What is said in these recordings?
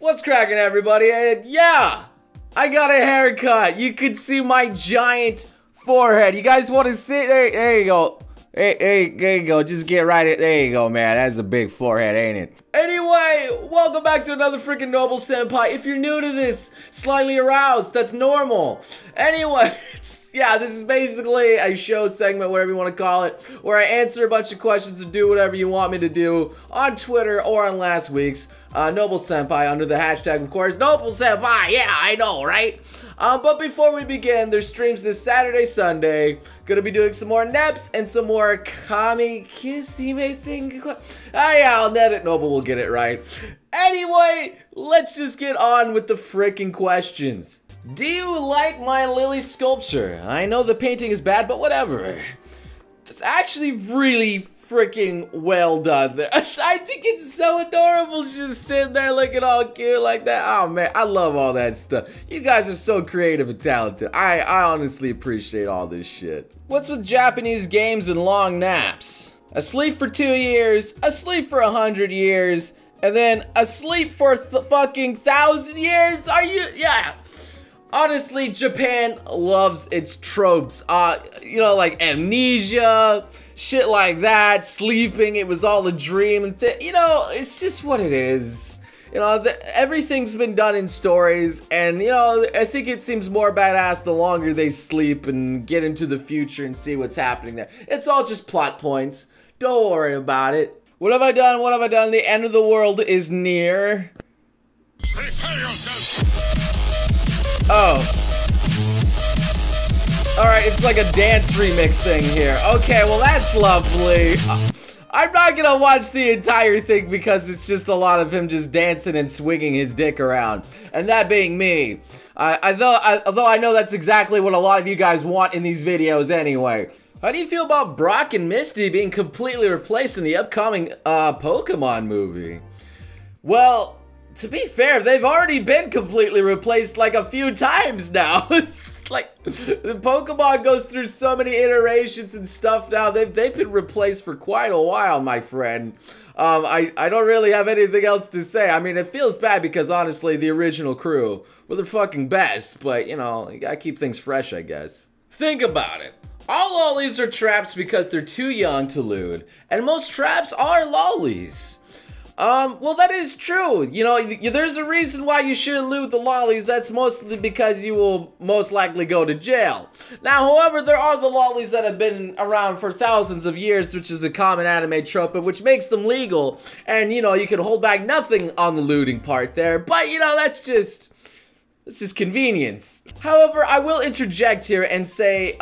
What's cracking, everybody? Yeah, I got a haircut. You can see my giant forehead. You guys want to see? There you go. Hey, there you go. Just get right in. There you go, man. That's a big forehead, ain't it? Anyway, welcome back to another freaking Noble Senpai. If you're new to this, slightly aroused, that's normal. Anyway, yeah, this is basically a show segment, whatever you want to call it, where I answer a bunch of questions and do whatever you want me to do on Twitter or on last week's Noble Senpai under the hashtag, of course, Noble Senpai. Yeah, I know, right? But before we begin, there's streams this Saturday, Sunday. Gonna be doing some more neps and some more kami kissime thing. Oh yeah, I'll net it. Noble will get it right. Anyway, let's just get on with the freaking questions. Do you like my lily sculpture? I know the painting is bad, but whatever. It's actually really freaking well done. I think it's so adorable just sitting there looking all cute like that. Oh man, I love all that stuff. You guys are so creative and talented. I honestly appreciate all this shit. What's with Japanese games and long naps? Asleep for 2 years, asleep for 100 years, and then asleep for fucking 1,000 years? Are you? Yeah. Honestly, Japan loves its tropes. You know, like amnesia, shit like that, sleeping, it was all a dream, and you know, it's just what it is. You know, everything's been done in stories, and you know, I think it seems more badass the longer they sleep and get into the future and see what's happening there. It's all just plot points. Don't worry about it. What have I done? What have I done? The end of the world is near. Prepare yourself. Oh. Alright, it's like a dance remix thing here. Okay, well that's lovely. I'm not gonna watch the entire thing because it's just a lot of him just dancing and swinging his dick around. And that being me. Although I know that's exactly what a lot of you guys want in these videos anyway. How do you feel about Brock and Misty being completely replaced in the upcoming Pokemon movie? Well, to be fair, they've already been completely replaced like a few times now. It's like, the Pokemon goes through so many iterations and stuff now. They've been replaced for quite a while, my friend. I don't really have anything else to say. I mean, it feels bad because honestly, the original crew were the fucking best. But, you know, you gotta keep things fresh, I guess. Think about it. All lollies are traps because they're too young to lewd. And most traps are lollies. Well, that is true. You know, there's a reason why you shouldn't loot the lollies. That's mostly because you will most likely go to jail. Now, however, there are the lollies that have been around for thousands of years, which is a common anime trope, which makes them legal. And, you know, you can hold back nothing on the looting part there. But, you know, that's just convenience. However, I will interject here and say,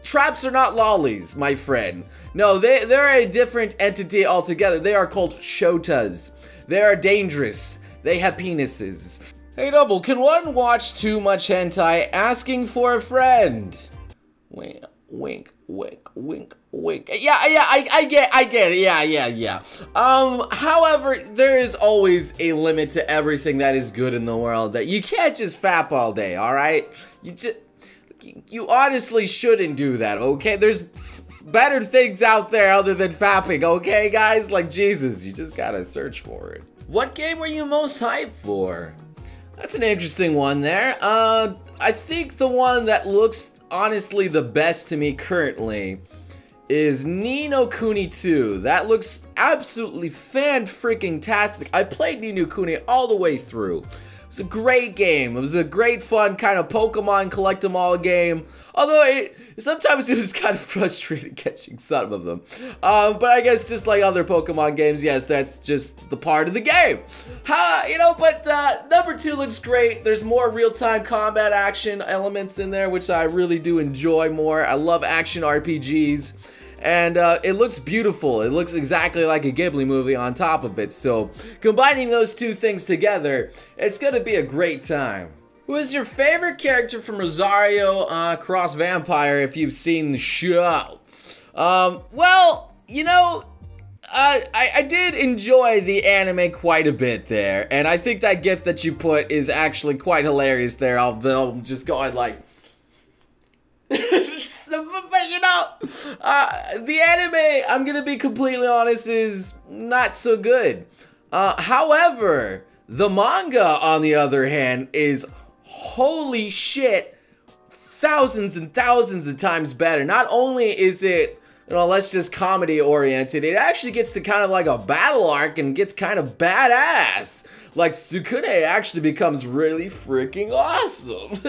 traps are not lollies, my friend. No, they're a different entity altogether. They are called shotas. They are dangerous. They have penises. Hey, Double, can one watch too much hentai asking for a friend? Wink, wink, wink, wink, wink. Yeah, I get it. Yeah. However, there is always a limit to everything that is good in the world. That you can't just fap all day, all right? You honestly shouldn't do that, okay? There's better things out there other than fapping, okay, guys? Like, Jesus, you just gotta search for it. What game were you most hyped for? That's an interesting one there. I think the one that looks honestly the best to me currently is Ni no Kuni 2. That looks absolutely fan-freaking-tastic. I played Ni no Kuni all the way through. It was a great game. It was a great fun kind of Pokemon collect 'em all game. Although sometimes it was kind of frustrating catching some of them. But I guess just like other Pokemon games, yes, that's just the part of the game. You know, but number 2 looks great. There's more real-time combat action elements in there, which I really do enjoy more. I love action RPGs. And it looks beautiful. It looks exactly like a Ghibli movie on top of it. So combining those two things together, it's gonna be a great time. Who is your favorite character from Rosario Vampire if you've seen the show? Well, you know, I did enjoy the anime quite a bit there. And I think that gif that you put is actually quite hilarious there. I'll just go on like... But you know, the anime, I'm gonna be completely honest, is not so good. However, The manga, on the other hand, is holy shit, thousands and thousands of times better. Not only is it, you know, less just comedy oriented, it actually gets to kind of like a battle arc and gets kind of badass. Like Sukune actually becomes really freaking awesome.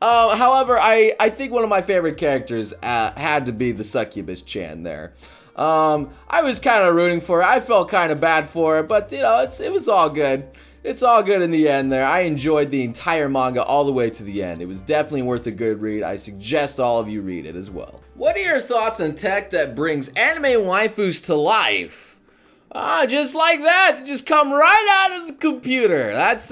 However, I think one of my favorite characters had to be the Succubus-chan there. I was kind of rooting for it. I felt kind of bad for it, but you know, it was all good. It's all good in the end there. I enjoyed the entire manga all the way to the end. It was definitely worth a good read. I suggest all of you read it as well. What are your thoughts on tech that brings anime waifus to life? Just like that, just come right out of the computer. That's,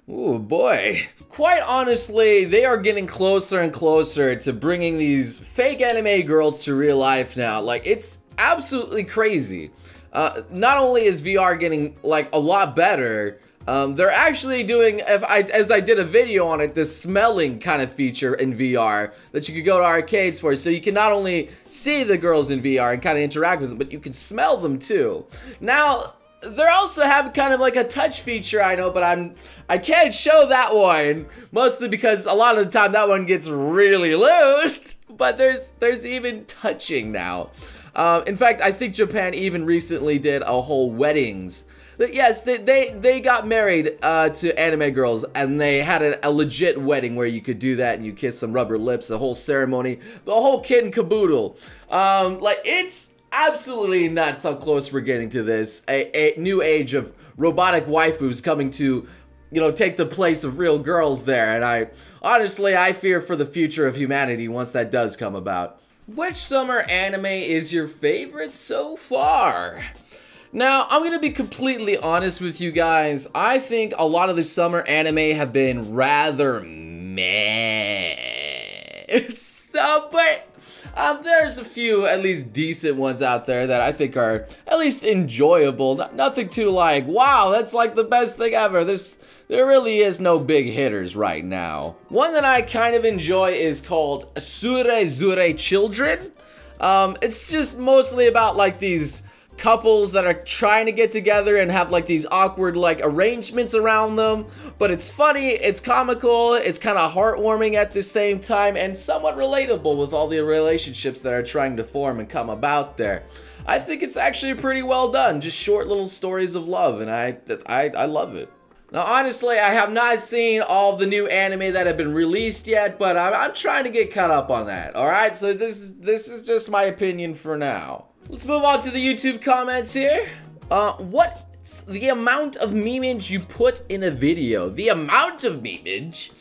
ooh, boy. Quite honestly, they are getting closer and closer to bringing these fake anime girls to real life now. Like, it's absolutely crazy. Not only is VR getting, like, a lot better, they're actually doing, as I did a video on it, this smelling kind of feature in VR that you could go to arcades for. So you can not only see the girls in VR and kind of interact with them, but you can smell them too. Now, they're also having kind of like a touch feature, I know, but I can't show that one, mostly because a lot of the time that one gets really lewd. But there's even touching now. In fact, I think Japan even recently did a whole weddings. Yes, they got married to anime girls, and they had a legit wedding where you could do that and you kiss some rubber lips, the whole ceremony, the whole kit and caboodle. Like, it's absolutely nuts how close we're getting to this. A new age of robotic waifus coming to, you know, take the place of real girls there. And honestly, I fear for the future of humanity once that does come about. Which summer anime is your favorite so far? Now, I'm gonna be completely honest with you guys. I think a lot of the summer anime have been rather meh. But there's a few at least decent ones out there that I think are at least enjoyable. Nothing too like, wow, that's like the best thing ever. There really is no big hitters right now. One that I kind of enjoy is called Surezure Children. It's just mostly about like these couples that are trying to get together and have like these awkward like arrangements around them, but it's funny, it's comical, it's kind of heartwarming at the same time, and somewhat relatable with all the relationships that are trying to form and come about there. I think it's actually pretty well done, just short little stories of love, and I love it. Now, honestly, I have not seen all the new anime that have been released yet, but I'm trying to get caught up on that, alright? So this is just my opinion for now. Let's move on to the YouTube comments here. What's the amount of memeage you put in a video? The amount of memeage?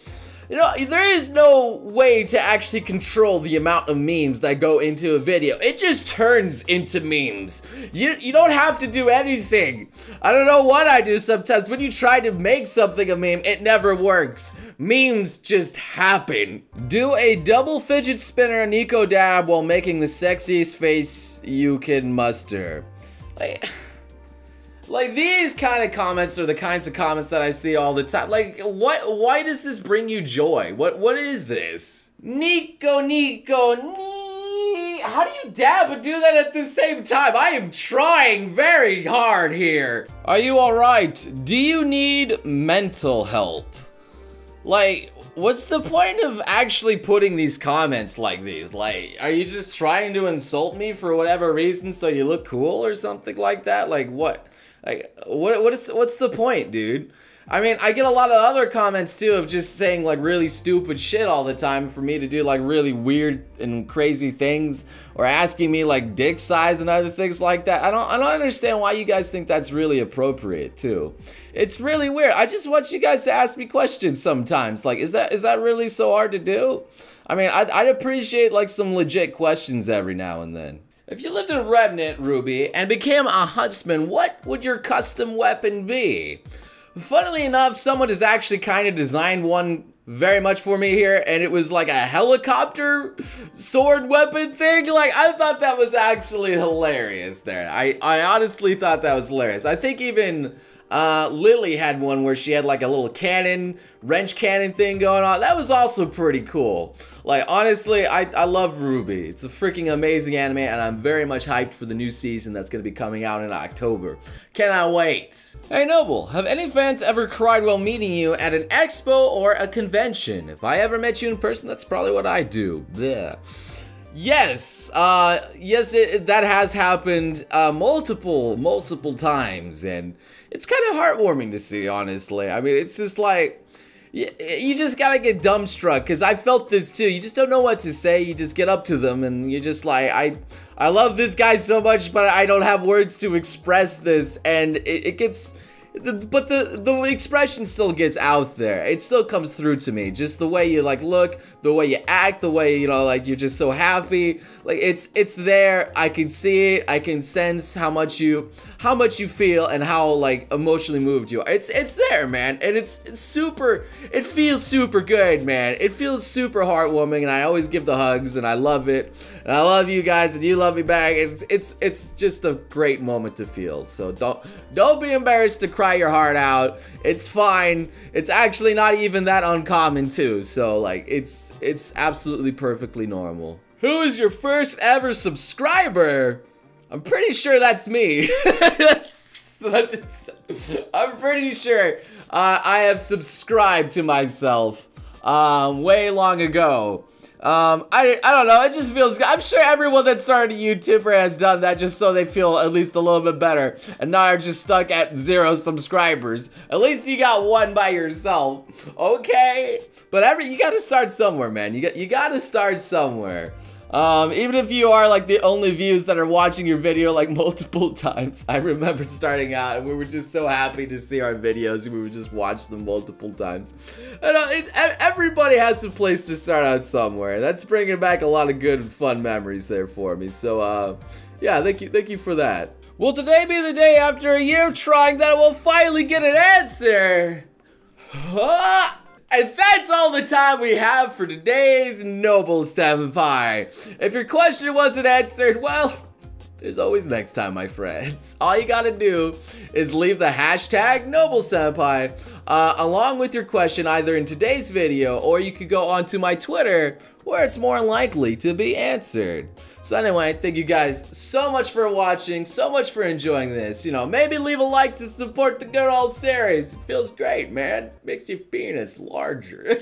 You know, there is no way to actually control the amount of memes that go into a video. It just turns into memes. You don't have to do anything. I don't know what I do sometimes. When you try to make something a meme, it never works. Memes just happen. Do a double fidget spinner and Nico dab while making the sexiest face you can muster. Like these kind of comments are the kinds of comments that I see all the time. Like, why does this bring you joy? What is this? Nico, how do you dab and do that at the same time? I am trying very hard here. Are you alright? Do you need mental help? Like, what's the point of actually putting these comments like these? Like, are you just trying to insult me for whatever reason so you look cool or something like that? Like, what? Like, what's the point, dude? I mean, I get a lot of other comments too of just saying like really stupid shit all the time for me to do like really weird and crazy things, or asking me like dick size and other things like that. I don't understand why you guys think that's really appropriate too. It's really weird. I just want you guys to ask me questions sometimes. Like, is that really so hard to do? I mean, I'd appreciate like some legit questions every now and then. If you lived in Remnant, RWBY, and became a huntsman, what would your custom weapon be? Funnily enough, someone has actually kind of designed one very much for me here, and it was like a helicopter sword weapon thing. Like, I thought that was actually hilarious there. I honestly thought that was hilarious. I think even Lily had one where she had like a little cannon, wrench cannon thing going on. That was also pretty cool. Like, honestly, I love RWBY. It's a freaking amazing anime, and I'm very much hyped for the new season that's going to be coming out in October. Cannot wait. Hey Noble, have any fans ever cried while meeting you at an expo or a convention? If I ever met you in person, that's probably what I do. Blech. Yes, yes, that has happened multiple times, and it's kind of heartwarming to see, honestly. I mean, it's just like, you just gotta get dumbstruck, because I felt this too. You just don't know what to say. You just get up to them, and you're just like, I love this guy so much, but I don't have words to express this, and it gets... But the expression still gets out there. It still comes through to me. Just the way you like look, the way you act, the way, you know, like you're just so happy. Like it's there. I can see it. I can sense how much you feel and how like emotionally moved you are. It's there, man. And it's super, it feels super good, man. It feels super heartwarming, and I always give the hugs, and I love it. And I love you guys, and you love me back. It's just a great moment to feel. So don't be embarrassed to cry your heart out. It's fine. It's actually not even that uncommon too. So like it's absolutely perfectly normal. Who is your first ever subscriber? I'm pretty sure that's me. I'm pretty sure I have subscribed to myself way long ago. I don't know, it just feels good. I'm sure everyone that started a YouTuber has done that just so they feel at least a little bit better, and now you're just stuck at 0 subscribers. At least you got 1 by yourself, okay? But you gotta start somewhere, man. You gotta start somewhere. Even if you are like the only views that are watching your video like multiple times. I remember starting out and we were just so happy to see our videos, and we would just watch them multiple times. And everybody has a place to start out somewhere. That's bringing back a lot of good and fun memories there for me. So yeah, thank you for that. Will today be the day after a year of trying that I will finally get an answer? And that's all the time we have for today's Noble Senpai. If your question wasn't answered, well, there's always next time, my friends. All you gotta do is leave the hashtag Noble Senpai along with your question either in today's video, or you could go onto my Twitter where it's more likely to be answered. So anyway, thank you guys so much for watching, so much for enjoying this. You know, maybe leave a like to support the good old series. It feels great, man. Makes your penis larger.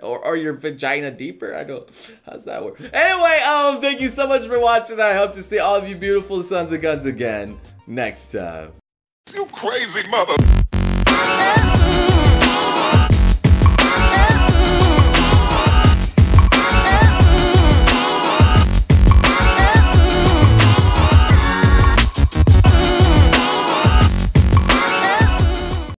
or your vagina deeper. I don't, how's that work? Anyway, thank you so much for watching. I hope to see all of you beautiful sons of guns again next time. You crazy mother.